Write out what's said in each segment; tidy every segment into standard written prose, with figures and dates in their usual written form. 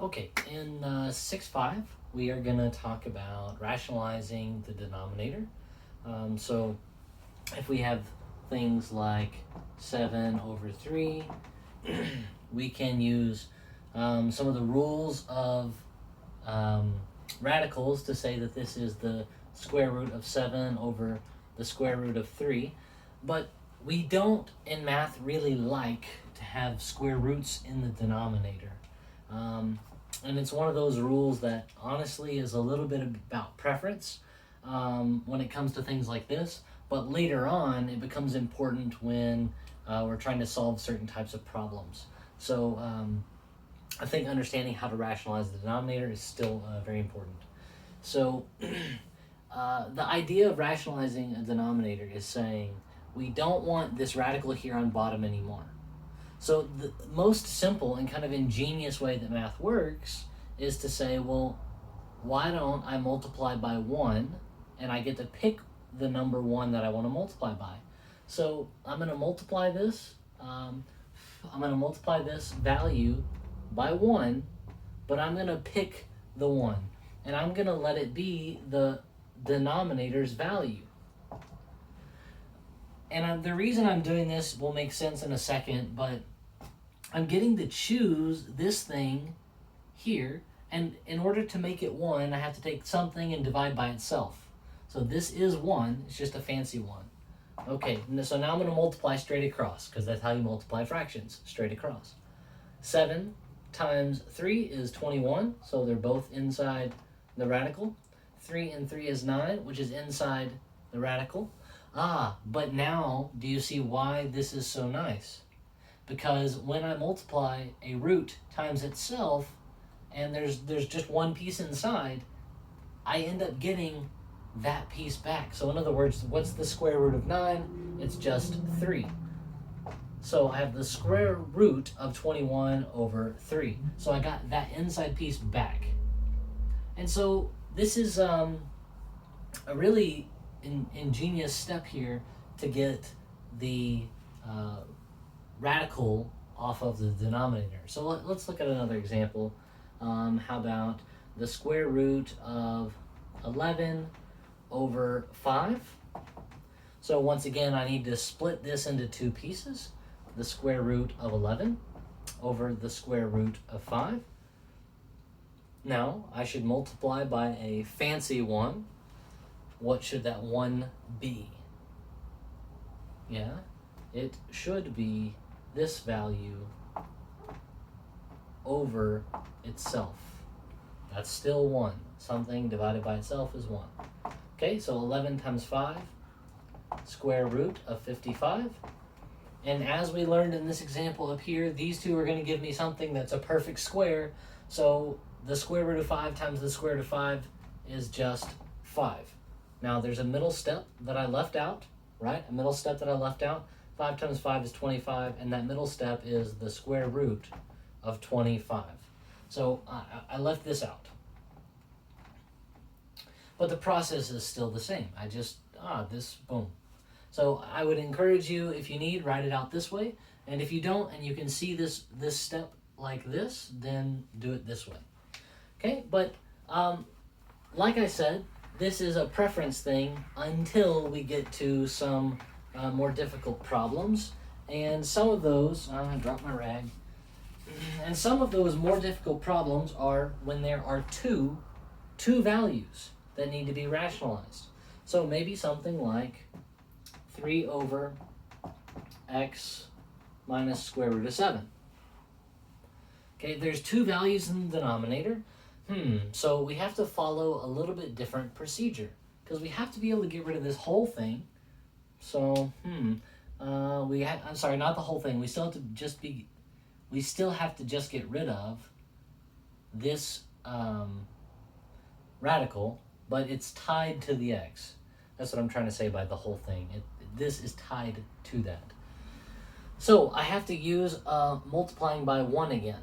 Okay, in 6.5, we are going to talk about rationalizing the denominator. So if we have things like 7 over 3, we can use some of the rules of um, radicals to say that this is the square root of 7 over the square root of 3. But we don't, in math, really like to have square roots in the denominator. And it's one of those rules that honestly is a little bit about preference when it comes to things like this. But later on, it becomes important when we're trying to solve certain types of problems. So I think understanding how to rationalize the denominator is still very important. So the idea of rationalizing a denominator is saying we don't want this radical here on bottom anymore. So the most simple and kind of ingenious way that math works is to say, well, why don't I multiply by 1 and I get to pick the number 1 that I want to multiply by. So I'm going to multiply this. I'm going to multiply this value by 1, but I'm going to pick the 1. And I'm going to let it be the denominator's value. And the reason I'm doing this will make sense in a second, but I'm getting to choose this thing here, and in order to make it 1, I have to take something and divide by itself. So this is 1, it's just a fancy one. Okay, so now I'm going to multiply straight across, because that's how you multiply fractions, straight across. 7 times 3 is 21, so they're both inside the radical. 3 and 3 is 9, which is inside the radical. But now, do you see why this is so nice? Because when I multiply a root times itself, and there's just one piece inside, I end up getting that piece back. So in other words, what's the square root of 9? It's just 3. So I have the square root of 21 over 3. So I got that inside piece back. And so this is a really ingenious step here to get the radical off of the denominator. So let's look at another example. How about the square root of 11 over 5? So once again, I need to split this into two pieces. The square root of 11 over the square root of 5. Now, I should multiply by a fancy one. What should that one be? Yeah, it should be this value over itself. That's still 1. Something divided by itself is 1. Okay, so 11 times 5, square root of 55. And as we learned in this example up here, these two are going to give me something that's a perfect square. So the square root of 5 times the square root of 5 is just 5. Now there's a middle step that I left out, right? A middle step that I left out. 5 times 5 is 25, and that middle step is the square root of 25. So I left this out. But the process is still the same. I just, this, boom. So I would encourage you, if you need, write it out this way. And if you don't, and you can see this step like this, then do it this way. Okay, but like I said, this is a preference thing until we get to some more difficult problems. And some of those, I dropped my rag. And some of those more difficult problems are when there are two values that need to be rationalized. So maybe something like 3 over x minus square root of 7. Okay, there's two values in the denominator. So we have to follow a little bit different procedure because we have to be able to get rid of this whole thing. So, I'm sorry, not the whole thing. We still have to just get rid of this radical, but it's tied to the x. That's what I'm trying to say by the whole thing. This is tied to that. So I have to use multiplying by 1 again.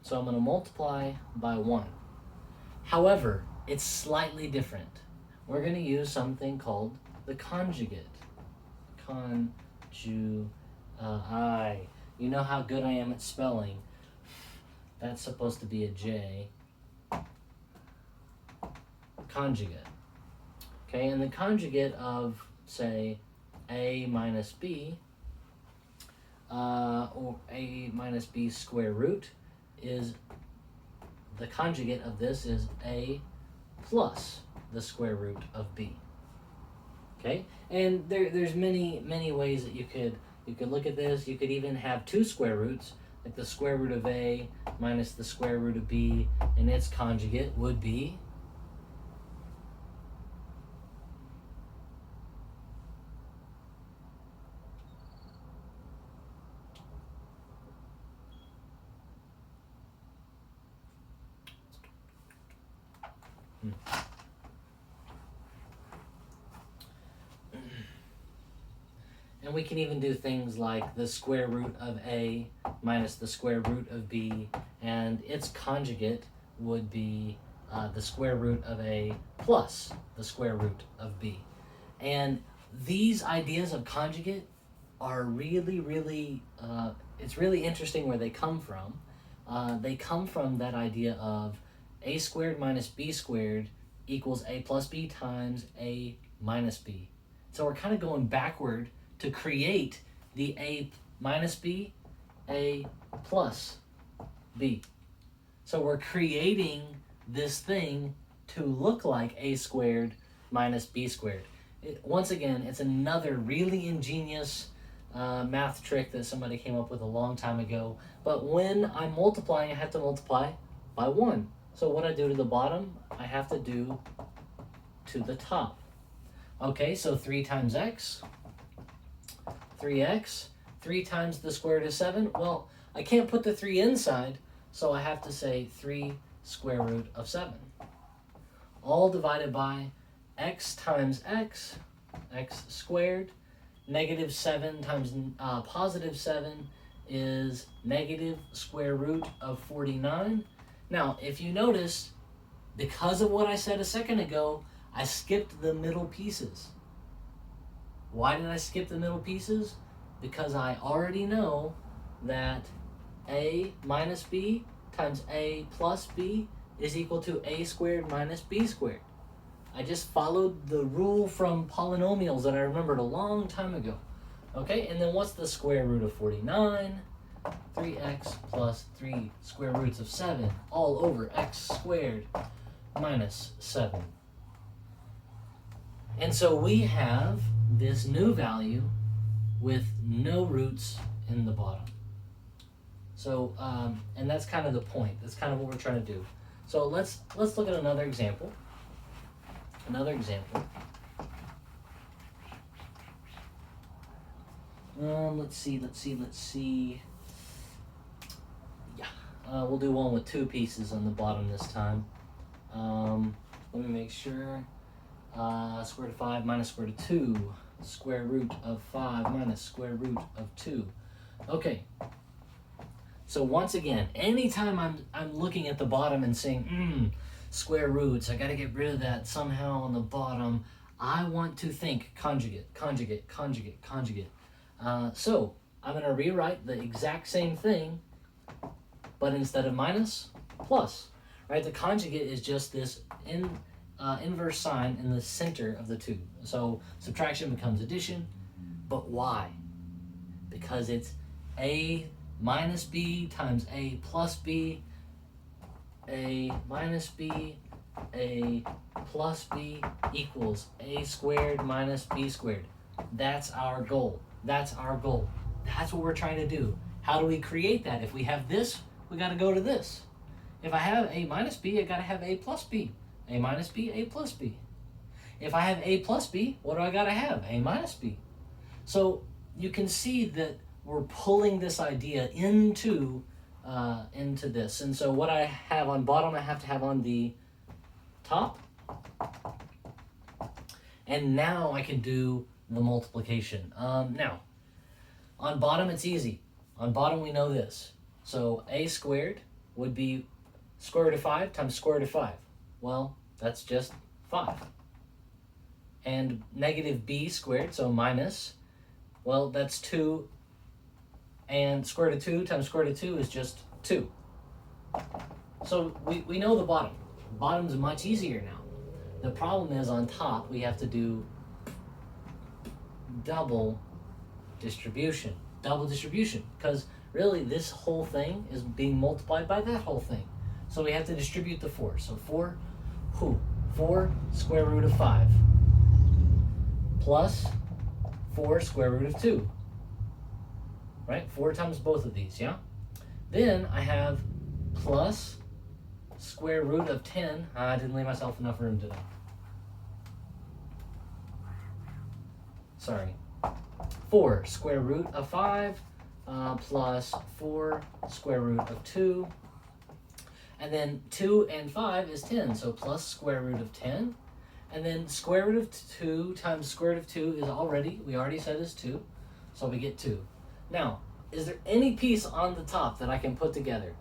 So I'm going to multiply by 1. However, it's slightly different. We're going to use something called the conjugate. You know how good I am at spelling. that's supposed to be a j conjugate. Okay, and the conjugate of, say, a minus b, or a minus b square root, is the conjugate of this is a plus the square root of b. Okay, and there's many ways that you could look at this. You could even have two square roots, like the square root of a minus the square root of b, and its conjugate would be and we can even do things like the square root of a minus the square root of b, and its conjugate would be the square root of a plus the square root of b. And these ideas of conjugate are really, it's really interesting where they come from. They come from that idea of a squared minus b squared equals a plus b times a minus b. So we're kind of going backward to create the a minus b, a plus b. So we're creating this thing to look like a squared minus b squared. Once again, it's another really ingenious math trick that somebody came up with a long time ago. But when I'm multiplying, I have to multiply by 1. So what I do to the bottom, I have to do to the top. Okay, so 3 times x, 3x, 3 times the square root of 7. Well, I can't put the 3 inside, so I have to say 3 square root of 7. All divided by x times x squared. Negative 7 times positive 7 is negative square root of 49. Now, if you notice, because of what I said a second ago, I skipped the middle pieces. Why did I skip the middle pieces? Because I already know that a minus b times a plus b is equal to a squared minus b squared. I just followed the rule from polynomials that I remembered a long time ago. Okay, and then what's the square root of 49? 3x plus 3 square roots of 7 all over x squared minus 7. And so we have this new value with no roots in the bottom. So, and that's kind of the point. That's kind of what we're trying to do. So let's look at another example. Let's see. Yeah, we'll do one with 2 pieces on the bottom this time. Let me make sure. Square root of 5 minus square root of 2. Square root of 5 minus square root of 2. Okay. So once again, anytime I'm looking at the bottom and saying, square roots, I got to get rid of that somehow on the bottom, I want to think conjugate. So I'm going to rewrite the exact same thing, but instead of minus, plus. Right? The conjugate is just this inverse sign in the center of the two. So subtraction becomes addition, but why? Because it's a minus b times a plus b, a minus b, a plus b equals a squared minus b squared. That's our goal. That's what we're trying to do. How do we create that? If we have this, we got to go to this. If I have a minus b, I got to have a plus b. A minus b, a plus b. If I have a plus b, what do I got to have? A minus b. So you can see that we're pulling this idea into this. And so what I have on bottom, I have to have on the top. And now I can do the multiplication. Now, on bottom, it's easy. On bottom, we know this. So a squared would be square root of 5 times square root of 5. Well, that's just 5. And negative b squared, so minus, well, that's 2. And square root of 2 times square root of 2 is just 2. So we know the bottom. Bottom's much easier now. The problem is on top we have to do double distribution. Double distribution, because really this whole thing is being multiplied by that whole thing. So we have to distribute the 4. So 4 square root of 5 plus 4 square root of 2. Right? 4 times both of these, yeah? Then I have plus square root of 10. I didn't leave myself enough room today. Sorry. 4 square root of 5 plus 4 square root of 2. And then 2 and 5 is 10, so plus square root of 10. And then square root of 2 times square root of 2 is we already said is 2, so we get 2. Now, is there any piece on the top that I can put together?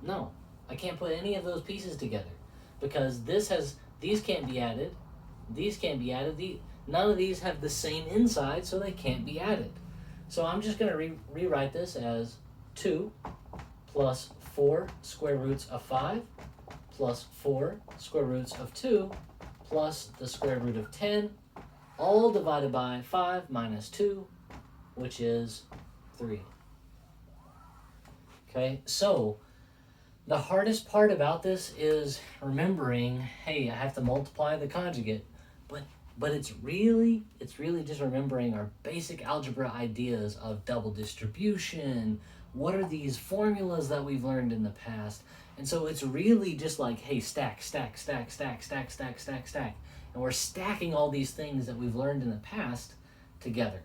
No, I can't put any of those pieces together because these can't be added, these can't be added, none of these have the same inside, so they can't be added. So I'm just going to rewrite this as 2 plus 4 square roots of 5 plus 4 square roots of 2 plus the square root of 10, all divided by 5 minus 2, which is 3. Okay, so the hardest part about this is remembering, hey, I have to multiply the conjugate, but it's really just remembering our basic algebra ideas of double distribution. What are these formulas that we've learned in the past? And so it's really just like, hey, stack, stack, stack, stack, stack, stack, stack, stack. And we're stacking all these things that we've learned in the past together.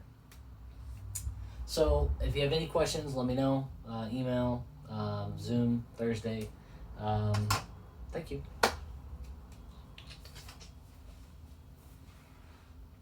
So if you have any questions, let me know. Email, Zoom, Thursday. Thank you.